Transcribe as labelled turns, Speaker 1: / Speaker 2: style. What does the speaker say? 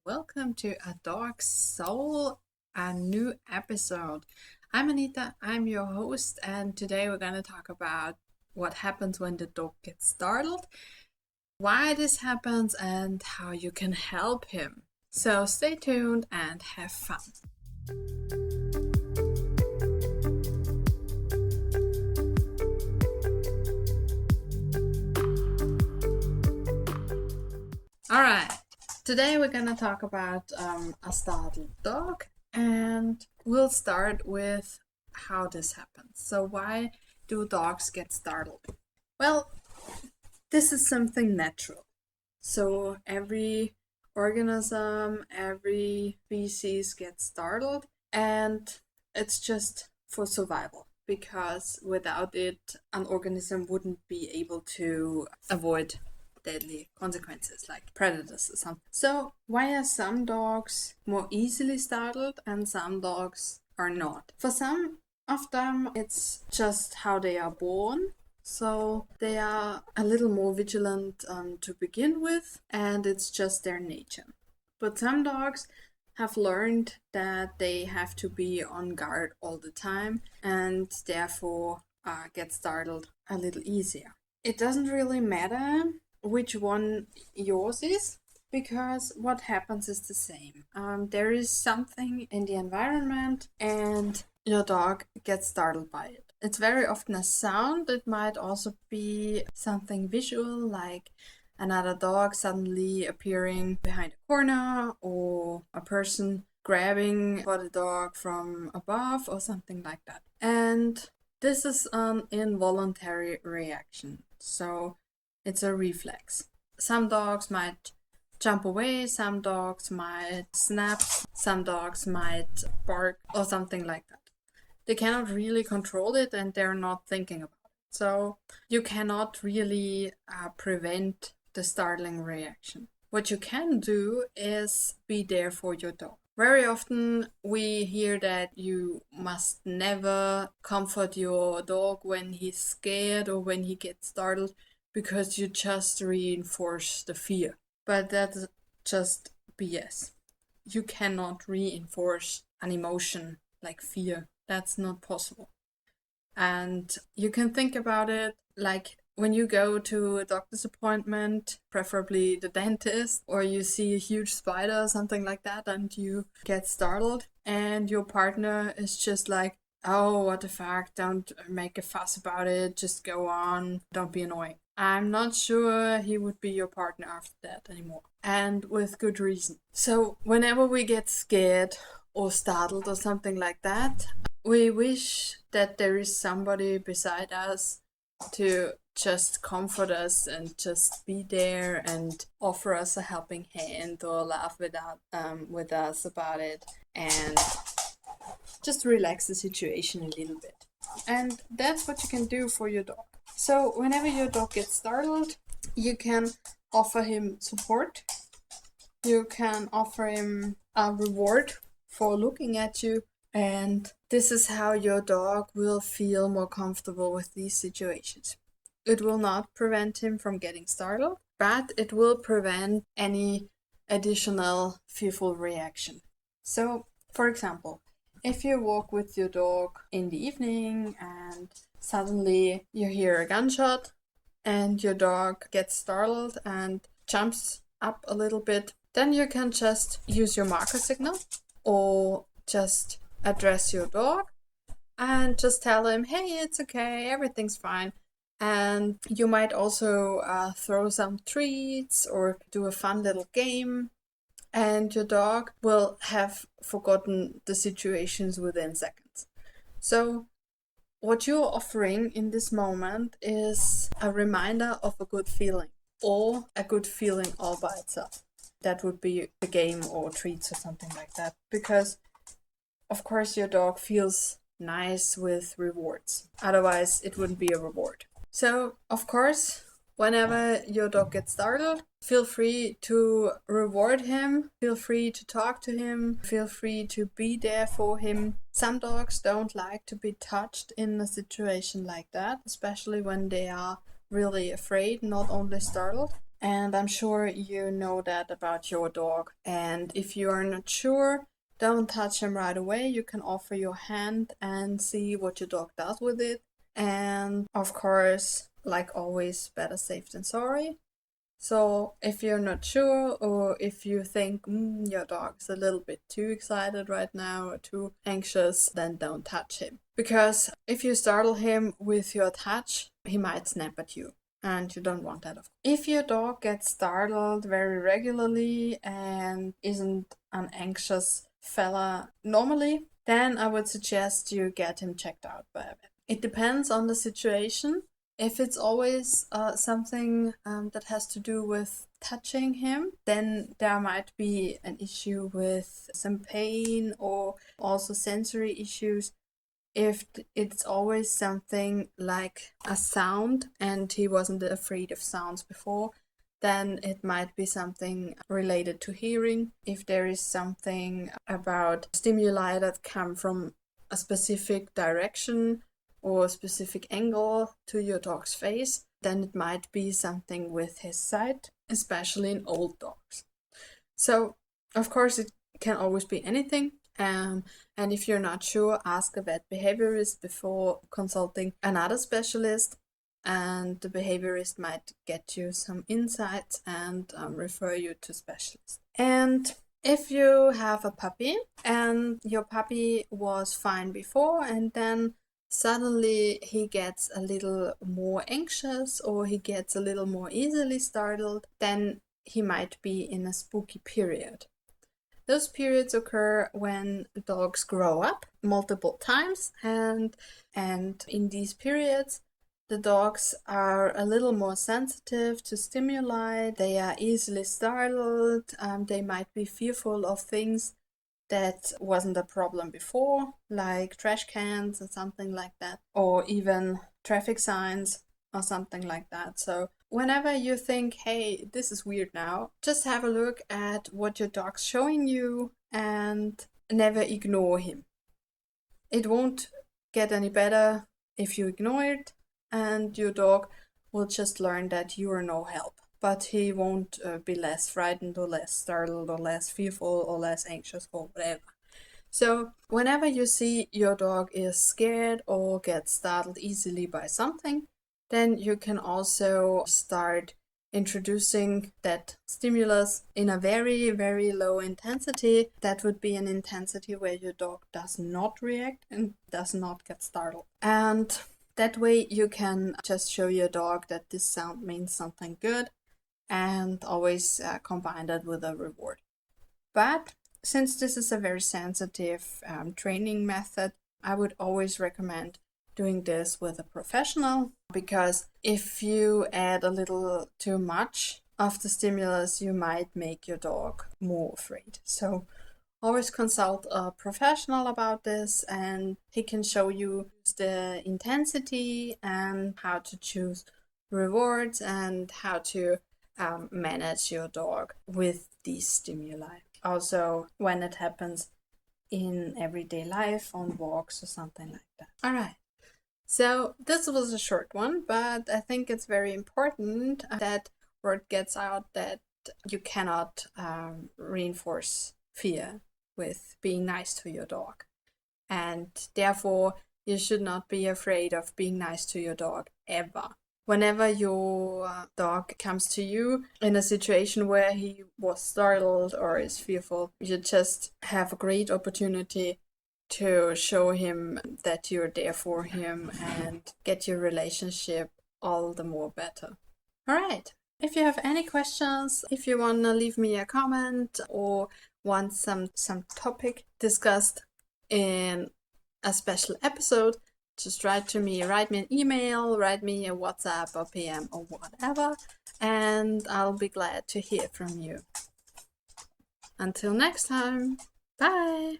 Speaker 1: welcome to A Dog's Soul, a new episode. I'm Anita, I'm your host, and today we're going to talk about what happens when the dog gets startled, why this happens, and how you can help him. So stay tuned and have fun. Alright, today we're gonna talk about a startled dog, and we'll start with how this happens. So, why do dogs get startled? Well, this is something natural. So, every organism, every species gets startled, and it's just for survival. Because without it, an organism wouldn't be able to avoid deadly consequences like predators or something. So, why are some dogs more easily startled and some dogs are not? For some of them, it's just how they are born. So, they are a little more vigilant to begin with, and it's just their nature. But some dogs have learned that they have to be on guard all the time and therefore get startled a little easier. It doesn't really matter which one yours is, because what happens is the same. There is something in the environment and your dog gets startled by it. It's very often a sound. It might also be something visual, like another dog suddenly appearing behind a corner, or a person grabbing for the dog from above, or something like that. And this is an involuntary reaction. So it's a reflex. Some dogs might jump away, some dogs might snap, some dogs might bark, or something like that. They cannot really control it and they're not thinking about it. So you cannot really prevent the startling reaction. What you can do is be there for your dog. Very often we hear that you must never comfort your dog when he's scared or when he gets startled, because you just reinforce the fear. But that's just BS. You cannot reinforce an emotion like fear. That's not possible. And you can think about it like when you go to a doctor's appointment, preferably the dentist, or you see a huge spider or something like that, and you get startled, and your partner is just like, oh, what the fuck, don't make a fuss about it, just go on, don't be annoying. I'm not sure he would be your partner after that anymore. And with good reason. So, whenever we get scared or startled or something like that, we wish that there is somebody beside us to just comfort us and just be there and offer us a helping hand or laugh with us about it and just relax the situation a little bit. And that's what you can do for your dog. So whenever your dog gets startled, you can offer him support. You can offer him a reward for looking at you. And this is how your dog will feel more comfortable with these situations. It will not prevent him from getting startled, but it will prevent any additional fearful reaction. So, for example, if you walk with your dog in the evening and suddenly you hear a gunshot and your dog gets startled and jumps up a little bit, then you can just use your marker signal or just address your dog and just tell him, hey, it's okay, everything's fine. And you might also throw some treats or do a fun little game, and your dog will have forgotten the situations within seconds. So what you're offering in this moment is a reminder of a good feeling, or a good feeling all by itself. That would be a game or treats or something like that, because of course your dog feels nice with rewards. Otherwise it wouldn't be a reward. So, of course, whenever your dog gets startled, feel free to reward him, feel free to talk to him, feel free to be there for him. Some dogs don't like to be touched in a situation like that, especially when they are really afraid, not only startled. And I'm sure you know that about your dog. And if you are not sure, don't touch him right away. You can offer your hand and see what your dog does with it. And of course, like always, better safe than sorry. So if you're not sure, or if you think your dog's a little bit too excited right now or too anxious, then don't touch him. Because if you startle him with your touch, he might snap at you. And you don't want that. If your dog gets startled very regularly and isn't an anxious fella normally, then I would suggest you get him checked out by a vet. It depends on the situation. If it's always something that has to do with touching him, then there might be an issue with some pain or also sensory issues. If it's always something like a sound and he wasn't afraid of sounds before, then it might be something related to hearing. If there is something about stimuli that come from a specific direction or a specific angle to your dog's face, then it might be something with his sight, especially in old dogs. So, of course, it can always be anything. And if you're not sure, ask a vet behaviorist before consulting another specialist, and the behaviorist might get you some insights and refer you to specialists. And if you have a puppy and your puppy was fine before and then suddenly he gets a little more anxious or he gets a little more easily startled, then he might be in a spooky period. Those periods occur when dogs grow up multiple times, and in these periods, the dogs are a little more sensitive to stimuli. They are easily startled. They might be fearful of things that wasn't a problem before, like trash cans or something like that, or even traffic signs or something like that. So whenever you think, hey, this is weird now, just have a look at what your dog's showing you and never ignore him. It won't get any better if you ignore it, and your dog will just learn that you are no help. But he won't be less frightened or less startled or less fearful or less anxious or whatever. So whenever you see your dog is scared or gets startled easily by something, then you can also start introducing that stimulus in a very, very low intensity. That would be an intensity where your dog does not react and does not get startled. And that way you can just show your dog that this sound means something good and always combine that with a reward. But since this is a very sensitive training method, I would always recommend doing this with a professional, because if you add a little too much of the stimulus, you might make your dog more afraid. So always consult a professional about this, and he can show you the intensity and how to choose rewards and how to manage your dog with these stimuli. Also, when it happens in everyday life, on walks or something like that. All right. So this was a short one, but I think it's very important that word gets out that you cannot reinforce fear with being nice to your dog. And therefore, you should not be afraid of being nice to your dog ever. Whenever your dog comes to you in a situation where he was startled or is fearful, you just have a great opportunity to show him that you're there for him and get your relationship all the more better. All right. If you have any questions, if you want to leave me a comment or want some topic discussed in a special episode, just write me an email, write me a WhatsApp or PM or whatever, and I'll be glad to hear from you. Until next time, bye!